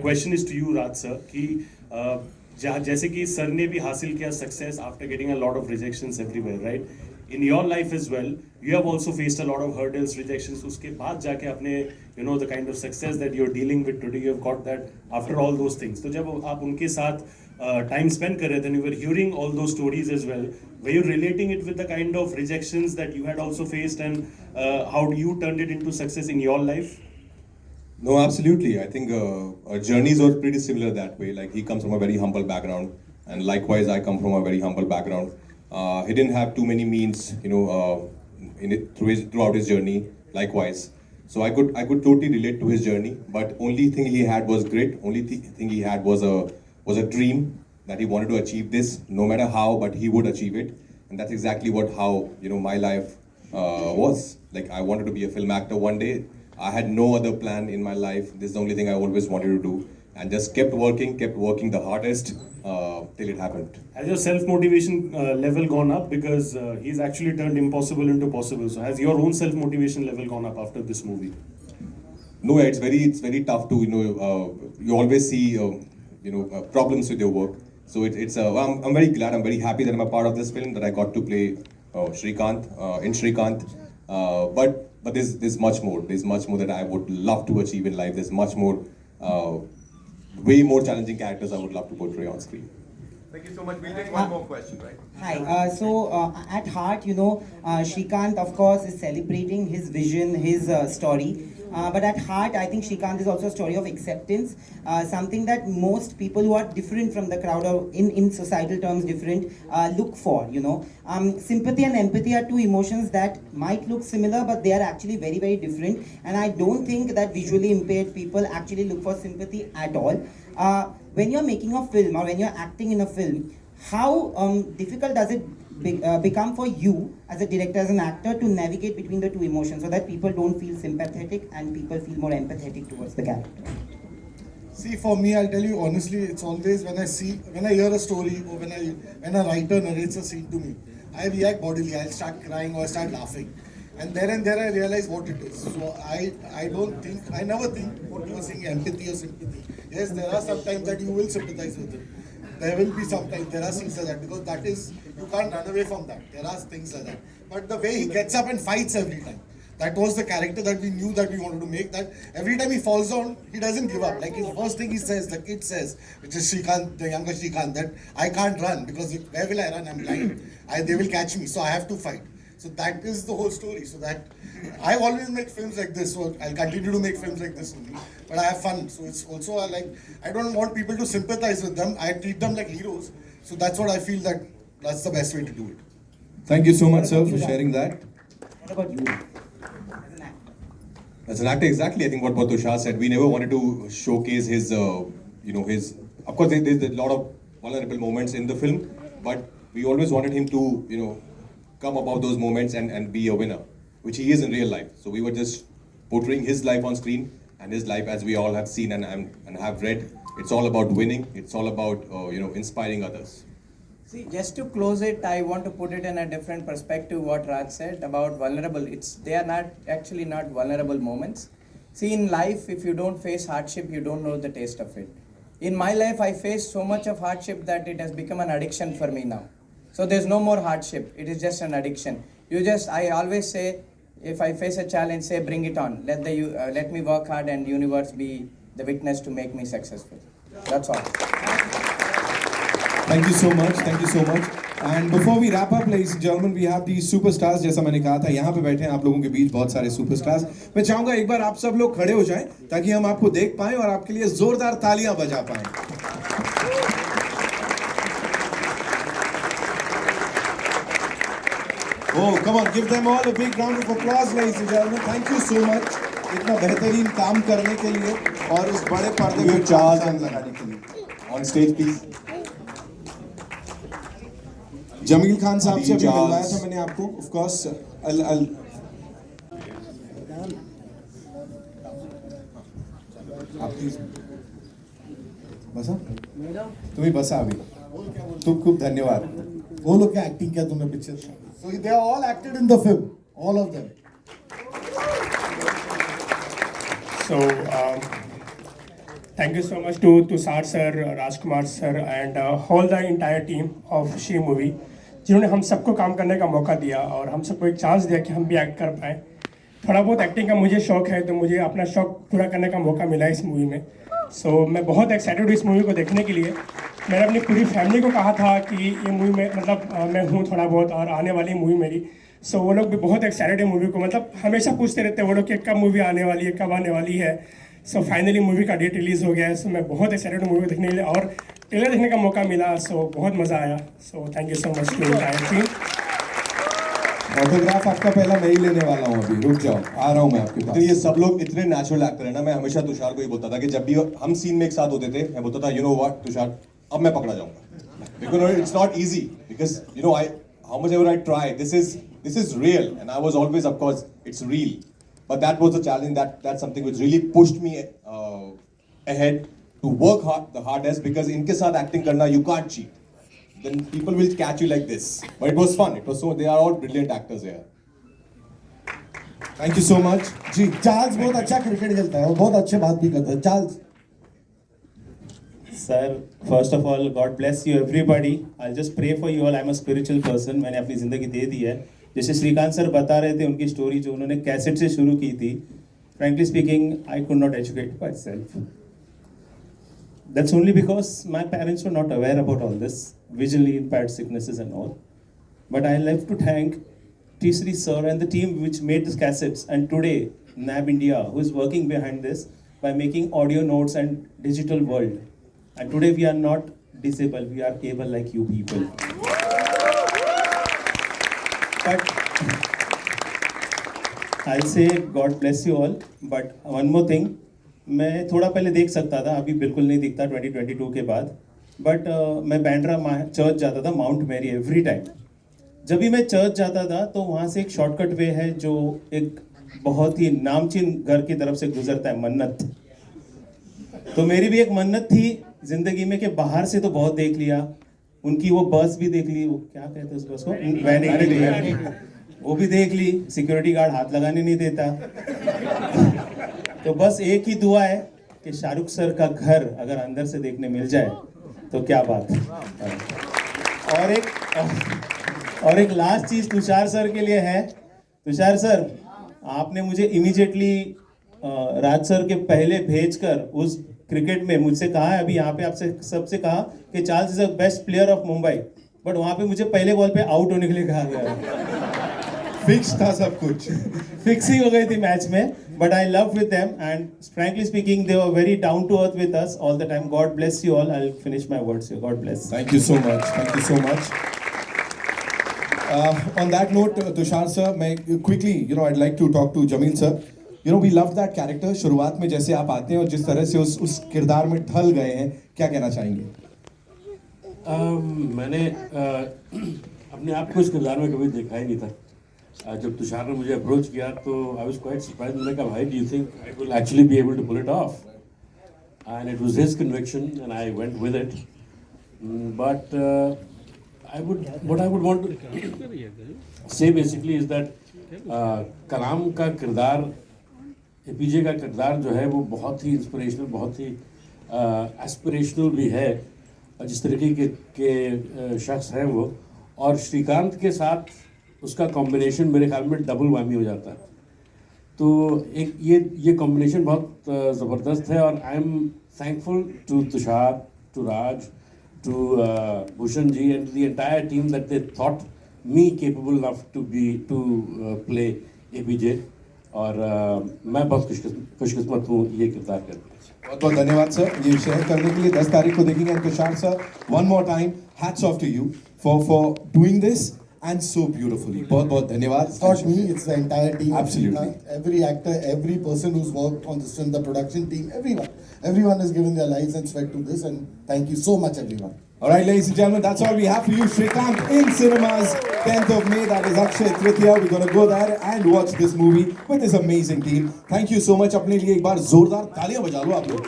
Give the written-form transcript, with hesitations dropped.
question is to you, Raj sir, कि जैसे कि सर ने भी हासिल किया success after getting a lot of rejections everywhere, right? In your life as well, you have also faced a lot of hurdles, rejections. उसके बाद जाके आपने, you know, the kind of success that you're dealing with today, you have got that after all those things. तो जब आप उनके साथ time spend कर रहे थे, and you were hearing all those stories as well, were you relating it with the kind of rejections that you had also faced, and how you turned it into success in your life? No, absolutely. I think our journeys are pretty similar that way. Like he comes from a very humble background, and likewise I come from a very humble background. He didn't have too many means, you know, throughout his journey. Likewise, so I could totally relate to his journey. But only thing he had was grit. Only thing he had was a dream that he wanted to achieve this, no matter how, but he would achieve it. And that's exactly how my life was. Like I wanted to be a film actor one day. I had no other plan in my life. This is the only thing I always wanted to do, and just kept working the hardest till it happened. Has your self-motivation level gone up? Because he's actually turned impossible into possible. So has your own self-motivation level gone up after this movie? No, it's very tough to you always see problems with your work. So I'm very glad, I'm very happy that I'm a part of this film, that I got to play Shrikant in Shrikant. But there's much more. There's much more that I would love to achieve in life. There's much more, way more challenging characters I would love to portray on screen. Thank you so much. We'll take one more question, right? Hi. At heart, Shrikant, of course, is celebrating his vision, his story. But at heart, I think Shrikant is also a story of acceptance, something that most people who are different from the crowd, or in societal terms different, look for, Sympathy and empathy are two emotions that might look similar, but they are actually very, very different. And I don't think that visually impaired people actually look for sympathy at all. When you're making a film or when you're acting in a film, how difficult does it become for you as a director, as an actor, to navigate between the two emotions so that people don't feel sympathetic and people feel more empathetic towards the character? See, for me, I'll tell you honestly, it's always when I hear a story, or when a writer narrates a scene to me, I react bodily. I'll start crying or start laughing, and there I realize what it is. So I never think what you are saying, empathy or sympathy. Yes, there are some times that you will sympathize with it. There will be sometimes, there are things like that, because that is, you can't run away from that. There are things like that. But the way he gets up and fights every time, that was the character that we knew that we wanted to make, that every time he falls down, he doesn't give up. Like his first thing he says, the kid says, which is Shrikant, the younger Shrikant, that I can't run, because where will I run? I'm blind. They will catch me, so I have to fight. So that is the whole story. So that I always make films like this, so I'll continue to make films like this only. But I have fun. So it's also I don't want people to sympathize with them. I treat them like heroes. So that's what I feel that's the best way to do it. Thank you so much, sir, for sharing that. What about you as an actor? As an actor, exactly. I think what Tushar said. We never wanted to showcase his, his. Of course, there's a lot of vulnerable moments in the film, but we always wanted him to, come above those moments and be a winner, which he is in real life. So we were just portraying his life on screen, and his life, as we all have seen and have read, it's all about winning. It's all about inspiring others. See, just to close it, I want to put it in a different perspective. What Raj said about vulnerable, they are not vulnerable moments. See, in life, if you don't face hardship, you don't know the taste of it. In my life, I faced so much of hardship that it has become an addiction for me now. So there's no more hardship. It is just an addiction. I always say, if I face a challenge, say, bring it on. Let me work hard, and universe be the witness to make me successful. That's all. Thank you so much. Thank you so much. And before we wrap up, ladies and gentlemen, we have these superstars. जैसा मैंने कहा था, यहाँ पे बैठे हैं आप लोगों के बीच बहुत सारे superstars. मैं चाहूँगा एक बार आप सब लोग खड़े हो जाएं ताकि हम आपको देख पाएं और आपके लिए जोरदार तालियां बजा पाएं. Oh, come on, give them all a big round of applause, ladies and gentlemen. Thank you so much. इतना बेहतरीन काम करने के लिए और उस बड़े पर्दे में चार चांद लगाने के लिए. On stage, please. Jameel Khan साहब से भी मिलवाया था मैंने आपको. Of course, आप प्लीज बसा. तुम्ही बसा अभी. खूप खूप धन्यवाद. वो लोग क्या एक्टिंग किया तुमने picture? So they are all acted in the film, all of them. So Thank you so much to Tushar sir, Rajkumar sir, and whole the entire team of She movie, जिन्होंने हम सबको काम करने का मौका दिया और हम सबको एक चांस दिया कि हम भी एक्ट कर पाए. थोड़ा बहुत एक्टिंग का मुझे शौक है, तो मुझे अपना शौक पूरा करने का मौका मिला इस मूवी में. सो मैं बहुत एक्साइटेड हूँ इस मूवी को देखने के लिए. मैंने अपनी पूरी फैमिली को कहा था कि ये मूवी में मतलब मैं हूँ थोड़ा बहुत और आने वाली मूवी मेरी. सो वो लोग भी बहुत एक्साइटेड है मूवी को, मतलब हमेशा पूछते रहते हैं वो लोग कि कब मूवी आने वाली है, कब आने वाली है. सो फाइनली मूवी का डेट रिलीज़ हो गया है. सो मैं बहुत एक्साइटेड हूँ मूवी को देखने के लिए और ट्रेलर देखने का मौका मिला. सो बहुत मज़ा आया. So thank you so much to entire team. Autograph आपका पहला मैं ही लेने वाला हूँ, अभी रुक जाओ, आ रहा हूँ मैं आपके तो पास. ये सब लोग इतने नेचुरल एक्टर है ना. मैं हमेशा तुषार को ही बोलता था कि जब भी हम सीन में एक साथ होते थे, मैं बोलता था यू नो व्हाट तुषार, अब मैं पकड़ा जाऊंगा. Because it's not easy, because you know I how much ever I try, this is real and I was always of course it's real. But that was a challenge. That's something which really pushed me ahead to work hard, the hardest, because इनके साथ acting करना you can't cheat. Then people will catch you like this. But it was fun. It was so they are all brilliant actors here. Thank you so much जी. Charles बहुत अच्छा cricket खेलता है और बहुत अच्छे बात भी करता है. Charles. Sir, first of all, God bless you everybody. I'll just pray for you all. I'm a spiritual person. मैंने अपनी ज़िंदगी दे दी है. जैसे श्रीकांत सर बता रहे थे उनकी स्टोरी जो उन्होंने कैसेट से शुरू की थी. Frankly speaking, I could not educate myself. That's only because my parents were not aware about all this, visually impaired sicknesses and all. But I love to thank T-Sri sir and the team which made these cassettes, and today NAB India, who is working behind this by making audio notes and digital world. And today we are not disabled, we are able like you people. But I'll say God bless you all. But one more thing, मैं थोड़ा पहले देख सकता था, अभी बिल्कुल नहीं दिखता 2022 के बाद. बट मैं बैंड्रा चर्च जाता था माउंट मैरी एवरी टाइम. जब भी मैं चर्च जाता था तो वहाँ से एक शॉर्टकट वे है जो एक बहुत ही नामचीन घर की तरफ से गुजरता है, मन्नत. तो मेरी भी एक मन्नत थी जिंदगी में कि बाहर से तो बहुत देख लिया, उनकी वो बस भी देख ली, वो क्या कहते हैं उस बस को, वैन, वो भी देख ली. सिक्योरिटी गार्ड हाथ लगाने नहीं देता. तो बस एक ही दुआ है कि शाहरुख सर का घर अगर अंदर से देखने मिल जाए तो क्या बात है. और एक लास्ट चीज तुषार सर के लिए है. तुषार सर, आपने मुझे इमीडिएटली राज सर के पहले भेजकर उस क्रिकेट में मुझसे कहा है, अभी यहाँ पे आपसे सबसे कहा कि Charles is the best player of Mumbai, but वहाँ पे मुझे पहले बॉल पे आउट होने के लिए कहा गया. फिक्स था सब कुछ, फिक्स ही हो गई थी मैच में. But I love with them and frankly speaking they were very down to earth with us all the time. God bless you all. I will finish my words here. God bless. Thank you so much, thank you so much. On that note, Tushar sir, मैं quickly, you know, I'd like to talk to Jamil sir. You know, we loved that character. शुरुआत में जैसे आप आते हैं और जिस तरह से उस किरदार में ढल गए हैं, क्या कहना चाहेंगे? मैंने अपने आप को इस किरदार में कभी देखा ही नहीं था. जब तुषार ने मुझे अप्रोच किया तो आई वाज क्वाइट सरप्राइज. मैंने कहा भाई, do you think I will actually be able to pull it off? And it was his conviction and I went with it. But what I would want to say basically is that Kalam का किरदार, APJ का किरदार जो है वो बहुत ही inspirational, बहुत ही aspirational भी है. और जिस तरीके के शख्स हैं वो, और श्रीकांत के साथ उसका कॉम्बिनेशन मेरे ख्याल में डबल वामी हो जाता है. तो एक ये कॉम्बिनेशन बहुत ज़बरदस्त है. और I am thankful to Tushar, to Raj, to Bhushan ji and the entire team that they thought me capable enough to play APJ. और मैं बहुत खुशकिस्मत हूँ ये किरदार करके. बहुत बहुत धन्यवाद सर ये शेयर करने के लिए. 10 तारीख को देखेंगे. Tushar sir, one more time hats off to you for doing this and so beautifully. बहुत बहुत धन्यवाद. It's not me, it's the entire team. Absolutely. Every actor, every person who's worked on this film, the production team, everyone has given their lives and sweat to this, and thank you so much everyone. All right, ladies and gentlemen, that's all we have for you. Shrikant in cinemas, 10th of May. That is Akshay Tritiya. We're going to go there and watch this movie with this amazing team. Thank you so much. अपने लिए एक बार जोरदार तालियां बजा लो आप लोग.